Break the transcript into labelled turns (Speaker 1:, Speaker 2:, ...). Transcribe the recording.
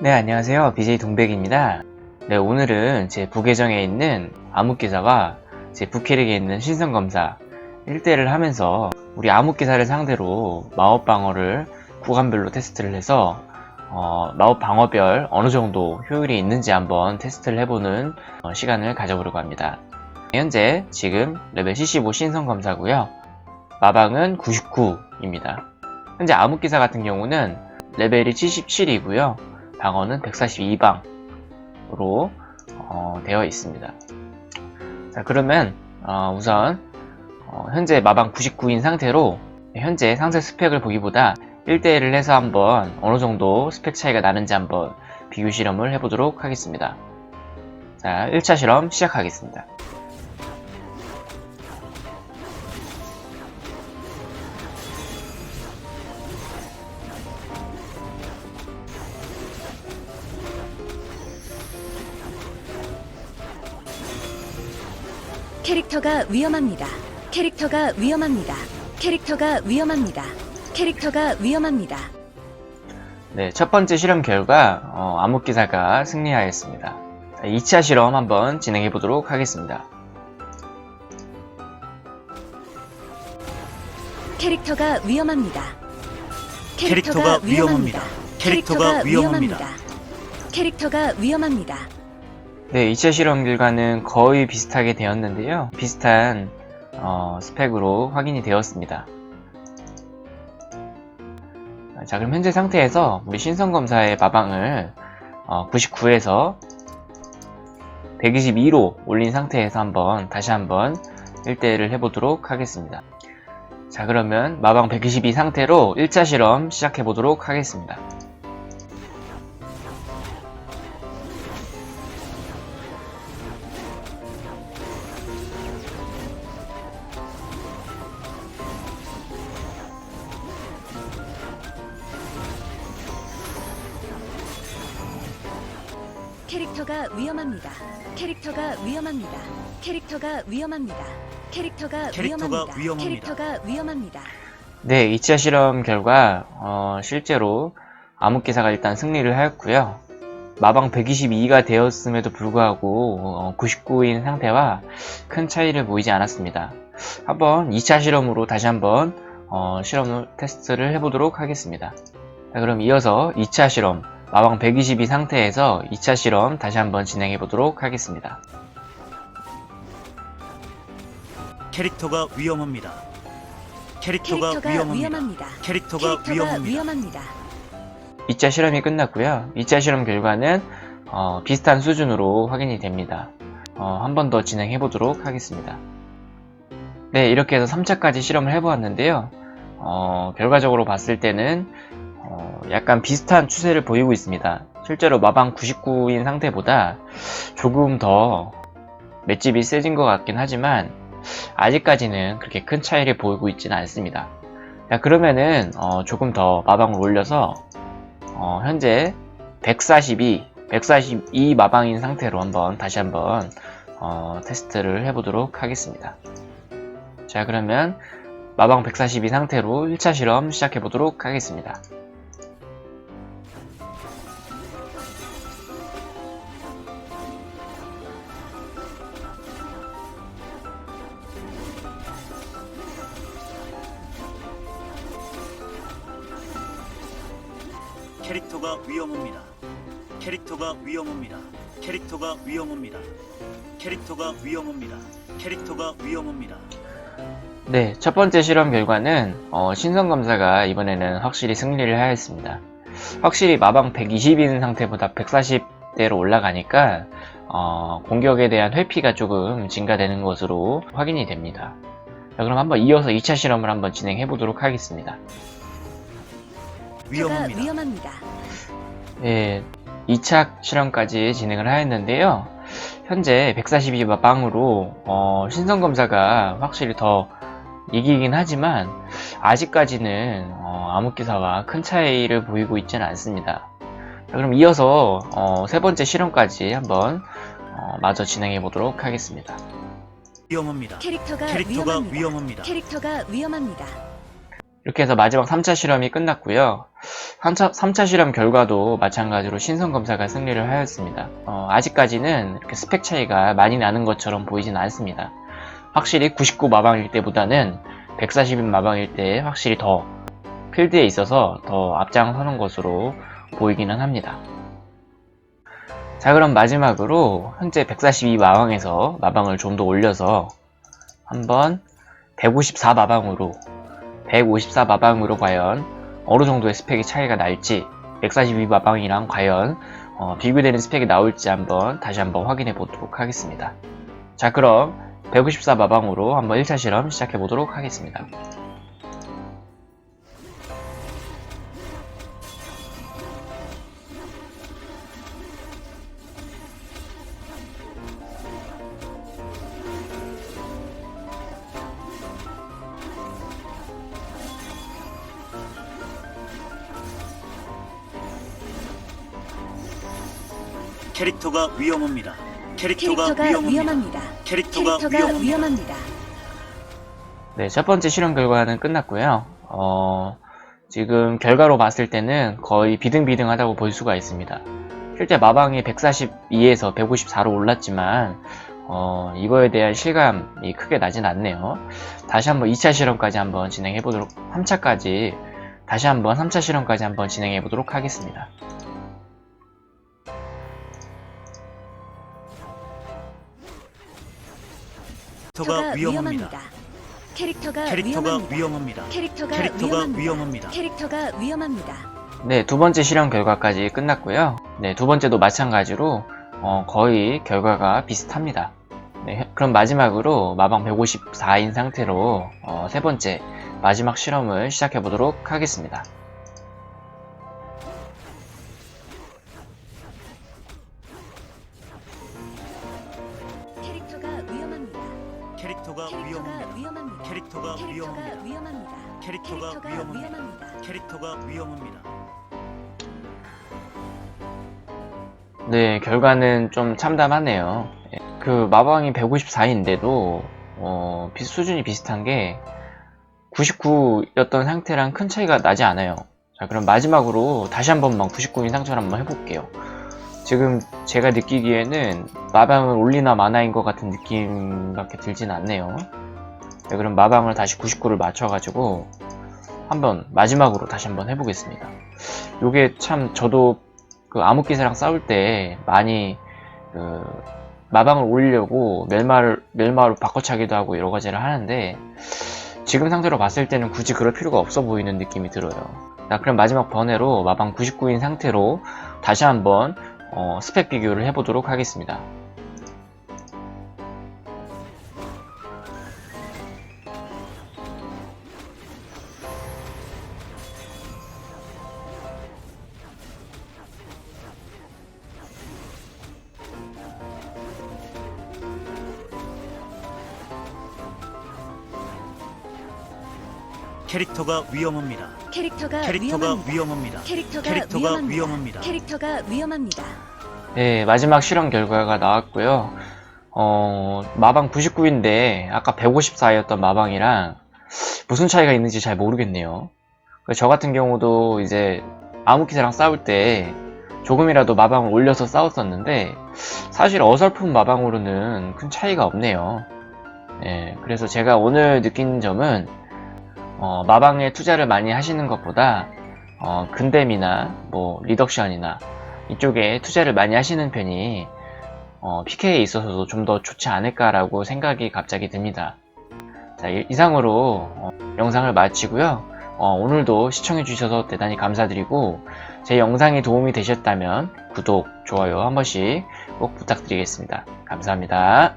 Speaker 1: 네, 안녕하세요. BJ 동백입니다. 네, 오늘은 제 부계정에 있는 암흑기사와 제 부캐릭에 있는 신성검사 1대1을 하면서 우리 암흑기사를 상대로 마법 방어를 구간별로 테스트를 해서 마법 방어별 어느 정도 효율이 있는지 한번 테스트를 해보는 시간을 가져보려고 합니다. 현재 지금 레벨 75 신성검사고요. 마방은 99입니다. 현재 암흑기사 같은 경우는 레벨이 77이고요. 방어는 142방으로 되어 있습니다. 자, 그러면 우선 현재 마방 99인 상태로 현재 상세 스펙을 보기보다 1대1을 해서 한번 어느 정도 스펙 차이가 나는지 한번 비교 실험을 해보도록 하겠습니다. 자, 1차 실험 시작하겠습니다.
Speaker 2: 캐릭터가 위험합니다. 캐릭터가 위험합니다. 캐릭터가 위험합니다. 캐릭터가 위험합니다.
Speaker 1: 네, 첫 번째 실험 결과 암흑기사가 승리하였습니다. 자, 2차 실험 한번 진행해 보도록 하겠습니다.
Speaker 2: 캐릭터가 위험합니다.
Speaker 3: 캐릭터가 위험합니다. 캐릭터가 위험합니다.
Speaker 2: 캐릭터가 위험합니다.
Speaker 1: 네, 2차 실험 결과는 거의 비슷하게 되었는데요. 비슷한 스펙으로 확인이 되었습니다. 자, 그럼 현재 상태에서 우리 신성검사의 마방을 99에서 122로 올린 상태에서 다시 한번 1대1을 해보도록 하겠습니다. 자, 그러면 마방 122 상태로 1차 실험 시작해 보도록 하겠습니다.
Speaker 2: 캐릭터가 위험합니다. 캐릭터가 위험합니다. 캐릭터가 위험합니다. 캐릭터가 위험합니다. 캐릭터가 위험합니다.
Speaker 1: 네, 2차 실험 결과 실제로 암흑기사가 일단 승리를 하였고요. 마방 122가 되었음에도 불구하고 99인 상태와 큰 차이를 보이지 않았습니다. 한번 2차 실험으로 다시 한번 실험 테스트를 해보도록 하겠습니다. 자, 그럼 이어서 2차 실험 마방 122 상태에서 2차 실험 다시 한번 진행해 보도록 하겠습니다.
Speaker 3: 캐릭터가 위험합니다. 캐릭터가 위험합니다. 캐릭터가 위험합니다.
Speaker 1: 2차 실험이 끝났고요. 2차 실험 결과는 비슷한 수준으로 확인이 됩니다. 한 번 더 진행해 보도록 하겠습니다. 네, 이렇게 해서 3차까지 실험을 해보았는데요. 결과적으로 봤을 때는 약간 비슷한 추세를 보이고 있습니다. 실제로 마방 99인 상태보다 조금 더 맷집이 세진 것 같긴 하지만 아직까지는 그렇게 큰 차이를 보이고 있지는 않습니다. 자, 그러면은 조금 더 마방을 올려서 현재 142 마방인 상태로 다시 한번 테스트를 해보도록 하겠습니다. 자, 그러면 마방 142 상태로 1차 실험 시작해 보도록 하겠습니다.
Speaker 3: 캐릭터가 위험합니다. 캐릭터가 위험합니다. 캐릭터가 위험합니다. 캐릭터가 위험합니다. 캐릭터가 위험합니다.
Speaker 1: 네, 첫 번째 실험 결과는 신성검사가 이번에는 확실히 승리를 하였습니다. 확실히 마방 120인 상태보다 140대로 올라가니까 공격에 대한 회피가 조금 증가되는 것으로 확인이 됩니다. 자, 그럼 한번 이어서 2차 실험을 한번 진행해 보도록 하겠습니다.
Speaker 3: 위험합니다.
Speaker 1: 네, 2차 실험까지 진행을 하였는데요. 현재 142 마방으로 신성검사가 확실히 더 이기긴 하지만 아직까지는 암흑기사와 큰 차이를 보이고 있지는 않습니다. 자, 그럼 이어서 세 번째 실험까지 한번 마저 진행해 보도록 하겠습니다.
Speaker 3: 위험합니다.
Speaker 2: 캐릭터가
Speaker 3: 캐릭터가
Speaker 2: 위험합니다.
Speaker 3: 위험합니다.
Speaker 2: 캐릭터가 위험합니다.
Speaker 1: 이렇게 해서 마지막 3차 실험이 끝났고요. 3차 실험 결과도 마찬가지로 신성검사가 승리를 하였습니다. 아직까지는 이렇게 스펙 차이가 많이 나는 것처럼 보이진 않습니다. 확실히 99 마방일 때보다는 140인 마방일 때 확실히 더 필드에 있어서 더 앞장서는 것으로 보이기는 합니다. 자, 그럼 마지막으로 현재 142 마방에서 마방을 좀 더 올려서 한번 154 마방으로 과연 어느 정도의 스펙이 차이가 날지, 142 마방이랑 과연 비교되는 스펙이 나올지 다시 한번 확인해 보도록 하겠습니다. 자, 그럼 154 마방으로 한번 1차 실험 시작해 보도록 하겠습니다.
Speaker 3: 캐릭터가 위험합니다. 캐릭터가
Speaker 2: 캐릭터가
Speaker 3: 위험합니다.
Speaker 2: 위험합니다.
Speaker 3: 캐릭터가
Speaker 2: 캐릭터가
Speaker 3: 위험합니다.
Speaker 2: 위험합니다.
Speaker 1: 네, 첫 번째 실험 결과는 끝났고요. 지금 결과로 봤을 때는 거의 비등비등하다고 볼 수가 있습니다. 실제 마방이 142에서 154로 올랐지만 이거에 대한 실감이 크게 나진 않네요. 다시 한번 2차 실험까지 한번 진행해 보도록 3차 실험까지 한번 진행해 보도록 하겠습니다.
Speaker 3: 캐릭터가 위험합니다.
Speaker 2: 캐릭터가
Speaker 3: 캐릭터가
Speaker 2: 위험합니다.
Speaker 3: 위험합니다.
Speaker 2: 캐릭터가
Speaker 3: 캐릭터가
Speaker 2: 위험합니다.
Speaker 3: 위험합니다.
Speaker 2: 캐릭터가 위험합니다.
Speaker 1: 네, 두 번째 실험 결과까지 끝났고요. 네, 두 번째도 마찬가지로 거의 결과가 비슷합니다. 네, 그럼 마지막으로 마방 154인 상태로 세 번째 마지막 실험을 시작해 보도록 하겠습니다.
Speaker 2: 캐릭터가 위험합니다.
Speaker 3: 캐릭터가
Speaker 2: 캐릭터가
Speaker 3: 위험합니다.
Speaker 2: 위험합니다.
Speaker 3: 캐릭터가 위험합니다.
Speaker 2: 위험합니다.
Speaker 3: 캐릭터가 위험합니다. 캐릭터가 위험합니다.
Speaker 1: 네, 결과는 좀 참담하네요. 그 마방이 154인데도 수준이 비슷한 게 99였던 상태랑 큰 차이가 나지 않아요. 자, 그럼 마지막으로 다시 한 번만 99인 상태로 한번 해볼게요. 지금 제가 느끼기에는 마방을 올리나 마나인 것 같은 느낌밖에 들진 않네요. 네, 그럼 마방을 다시 99를 맞춰가지고 마지막으로 다시 한번 해보겠습니다. 요게 참 저도 그 암흑기사랑 싸울 때 많이 마방을 올리려고 멜마로 바꿔차기도 하고 여러 가지를 하는데 지금 상태로 봤을 때는 굳이 그럴 필요가 없어 보이는 느낌이 들어요. 자, 그럼 마지막 번외로 마방 99인 상태로 다시 한번 스펙 비교를 해보도록 하겠습니다.
Speaker 3: 캐릭터가 위험합니다.
Speaker 2: 캐릭터가
Speaker 3: 캐릭터가
Speaker 2: 위험합니다.
Speaker 3: 위험합니다.
Speaker 2: 캐릭터가
Speaker 3: 캐릭터가
Speaker 2: 위험합니다.
Speaker 3: 위험합니다.
Speaker 2: 캐릭터가 위험합니다.
Speaker 1: 네, 마지막 실험 결과가 나왔고요. 마방 99인데 아까 154였던 마방이랑 무슨 차이가 있는지 잘 모르겠네요. 저 같은 경우도 이제 암흑기사랑 싸울 때 조금이라도 마방을 올려서 싸웠었는데 사실 어설픈 마방으로는 큰 차이가 없네요. 네, 그래서 제가 오늘 느낀 점은 마방에 투자를 많이 하시는 것보다 근댐이나 뭐 리덕션이나 이쪽에 투자를 많이 하시는 편이 PK에 있어서도 좀 더 좋지 않을까라고 생각이 갑자기 듭니다. 자, 이상으로 영상을 마치고요. 오늘도 시청해주셔서 대단히 감사드리고 제 영상이 도움이 되셨다면 구독, 좋아요 한 번씩 꼭 부탁드리겠습니다. 감사합니다.